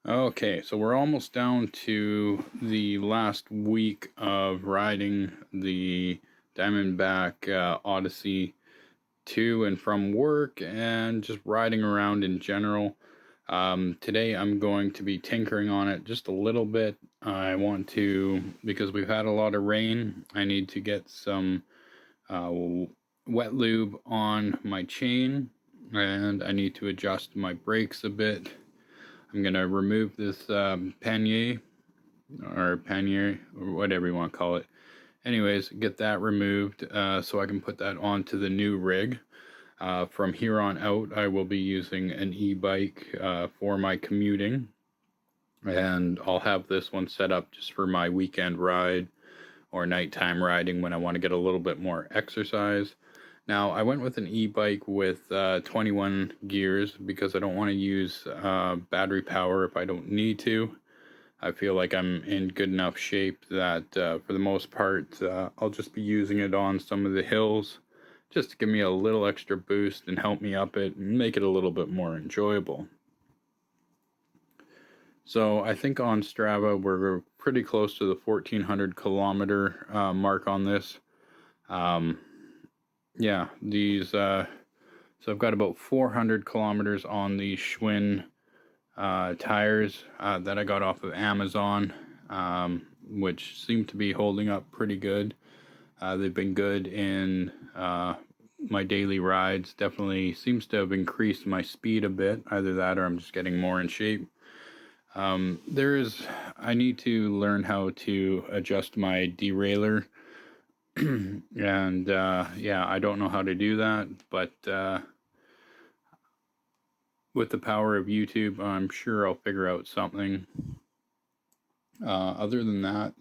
Okay, so we're almost down to the last week of riding the Diamondback Odyssey to and from work and just riding around in general. Today I'm going to be tinkering on it just a little bit. I want to, because we've had a lot of rain, I need to get some uh, wet lube on my chain, and I need to adjust my brakes a bit. I'm going to remove this pannier or whatever you want to call it. Anyways, get that removed so I can put that onto the new rig. From here on out, I will be using an e-bike for my commuting, and I'll have this one set up just for my weekend ride or nighttime riding when I want to get a little bit more exercise. Now, I went with an e-bike with 21 gears because I don't want to use battery power if I don't need to. I feel like I'm in good enough shape that for the most part, I'll just be using it on some of the hills just to give me a little extra boost and help me up it and make it a little bit more enjoyable. So I think on Strava, we're pretty close to the 1,400 kilometer mark on this. Yeah, so I've got about 400 kilometers on the Schwinn tires that I got off of Amazon, which seem to be holding up pretty good. They've been good in my daily rides. Definitely seems to have increased my speed a bit. Either that or I'm just getting more in shape. I need to learn how to adjust my derailleur. And yeah, I don't know how to do that, but with the power of YouTube, I'm sure I'll figure out something. Other than that,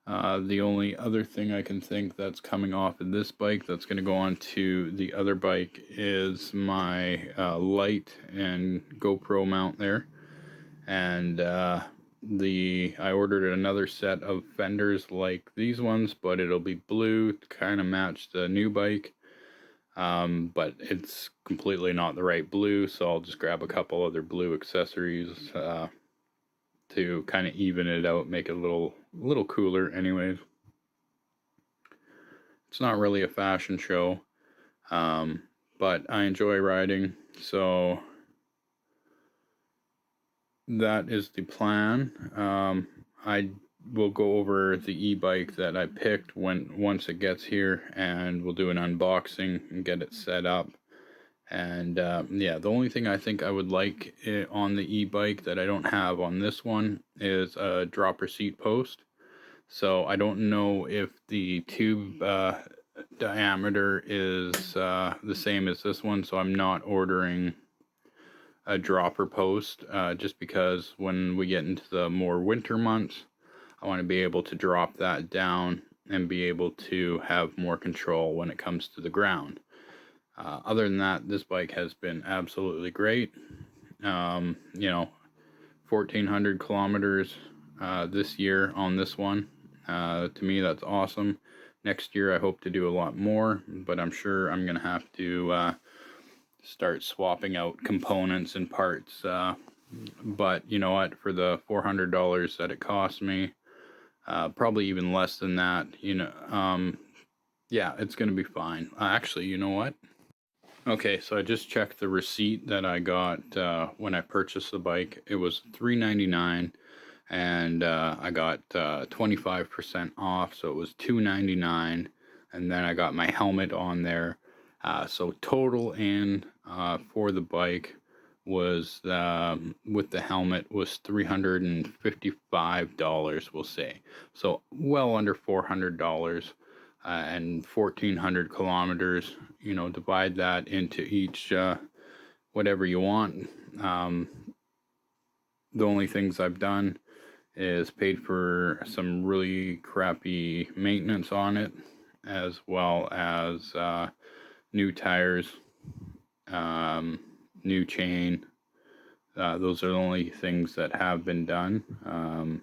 the only other thing I can think that's coming off of this bike that's going to go on to the other bike is my light and GoPro mount there. And I ordered another set of fenders like these ones, but it'll be blue to kind of match the new bike. But it's completely not the right blue, so I'll just grab a couple other blue accessories to kind of even it out, make it a little cooler. Anyways, it's not really a fashion show, but I enjoy riding, so that is the plan. I will go over the e-bike that I picked once it gets here, and we'll do an unboxing and get it set up. And yeah, the only thing I think I would like on the e-bike that I don't have on this one is a dropper seat post. So I don't know if the tube diameter is the same as this one, so I'm not ordering a dropper post just because when we get into the more winter months, I want to be able to drop that down and be able to have more control when it comes to the ground. Other than that, this bike has been absolutely great. 1,400 kilometers this year on this one. To me, that's awesome. Next year, I hope to do a lot more, but I'm sure I'm going to have to start swapping out components and parts. But you know what? For the $400 that it cost me, probably even less than that, yeah, it's going to be fine. Actually, you know what? Okay, so I just checked the receipt that I got when I purchased the bike. It was $399, and I got 25% off, so it was $299, and then I got my helmet on there. So total in for the bike was with the helmet was $355, we'll say. So well under $400. And 1,400 kilometers, divide that into each whatever you want. The only things I've done is paid for some really crappy maintenance on it, as well as new tires, new chain. Those are the only things that have been done.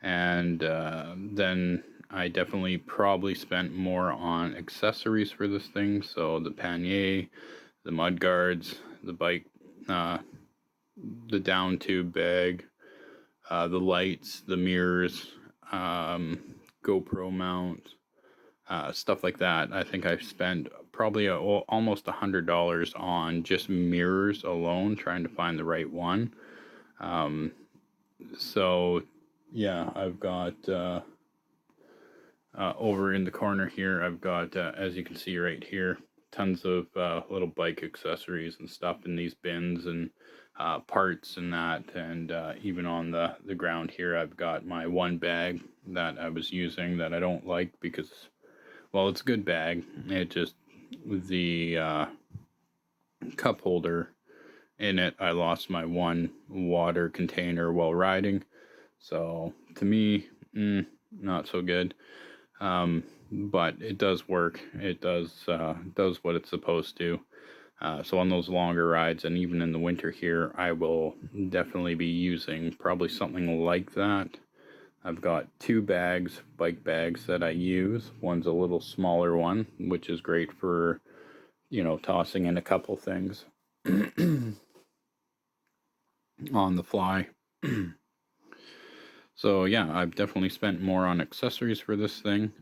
And then I definitely probably spent more on accessories for this thing. So the pannier, the mud guards, the bike the down tube bag, the lights, the mirrors, GoPro mount, stuff like that. I think I've spent probably almost $100 on just mirrors alone, trying to find the right one. So yeah, I've got over in the corner here, I've got, as you can see right here, tons of little bike accessories and stuff in these bins, and parts and that. And even on the ground here, I've got my one bag that I was using that I don't like because, well, it's a good bag. It just, the cup holder in it, I lost my one water container while riding. So to me, not so good. But it does work. It does what it's supposed to. So on those longer rides, and even in the winter here, I will definitely be using probably something like that. I've got two bags, bike bags, that I use. One's a little smaller one, which is great for, tossing in a couple things on the fly. So yeah, I've definitely spent more on accessories for this thing.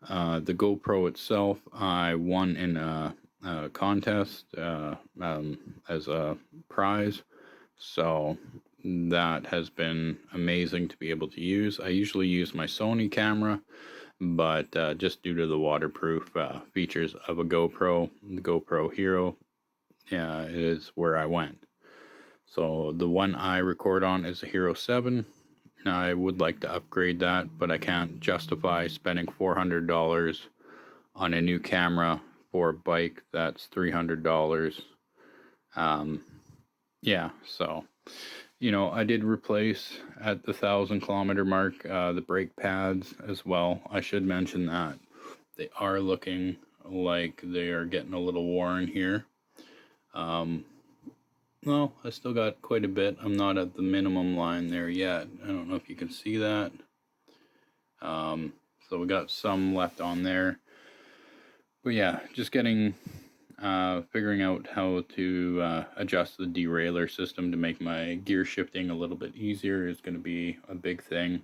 The GoPro itself, I won in a contest as a prize, so that has been amazing to be able to use. I usually use my Sony camera, but just due to the waterproof features of a GoPro, the GoPro Hero is where I went. So the one I record on is a Hero 7. I would like to upgrade that, but I can't justify spending $400 on a new camera for a bike that's $300. Yeah, so, I did replace at the 1,000-kilometer mark the brake pads as well. I should mention that they are looking like they are getting a little worn here. Well, I still got quite a bit. I'm not at the minimum line there yet. I don't know if you can see that. So we got some left on there. But yeah, just figuring out how to adjust the derailleur system to make my gear shifting a little bit easier is going to be a big thing.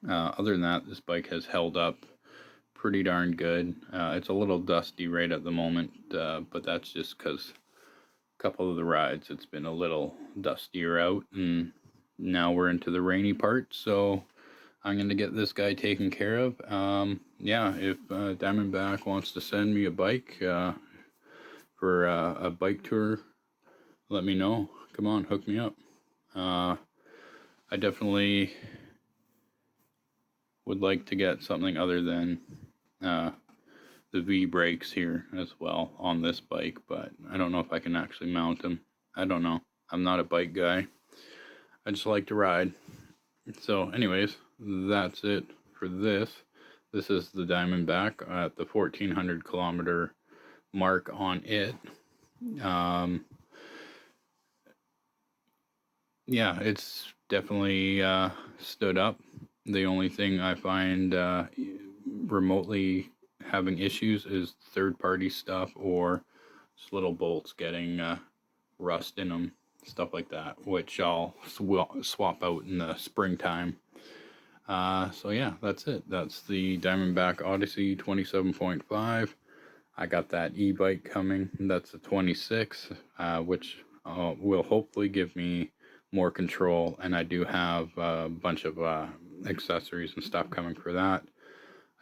Other than that, this bike has held up pretty darn good. It's a little dusty right at the moment, but that's just because couple of the rides it's been a little dustier out, and now we're into the rainy part, so I'm going to get this guy taken care of. Yeah, if Diamondback wants to send me a bike for a bike tour, let me know. Come on, hook me up. I definitely would like to get something other than the V brakes here as well on this bike, but I don't know if I can actually mount them. I don't know. I'm not a bike guy. I just like to ride. So anyways, that's it for this. This is the Diamondback at the 1,400 kilometer mark on it. Yeah, it's definitely stood up. The only thing I find remotely having issues is third-party stuff, or just little bolts getting rust in them, stuff like that, which I'll swap out in the springtime. So yeah, that's it. That's the Diamondback Odessey 27.5. I got that e-bike coming. That's a 26, which will hopefully give me more control, and I do have a bunch of accessories and stuff coming for that.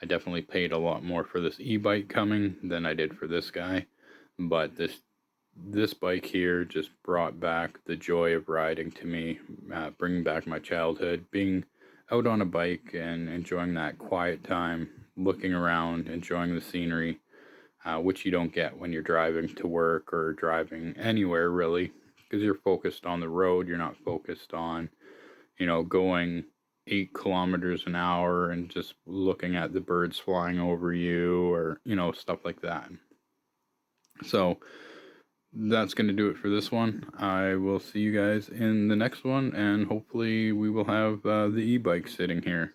I definitely paid a lot more for this e-bike coming than I did for this guy, but this bike here just brought back the joy of riding to me, bringing back my childhood, being out on a bike and enjoying that quiet time, looking around, enjoying the scenery, which you don't get when you're driving to work or driving anywhere really, because you're focused on the road. You're not focused on, going 8 kilometers an hour and just looking at the birds flying over you, or stuff like that. So that's going to do it for this one. I will see you guys in the next one, and hopefully we will have the e-bike sitting here.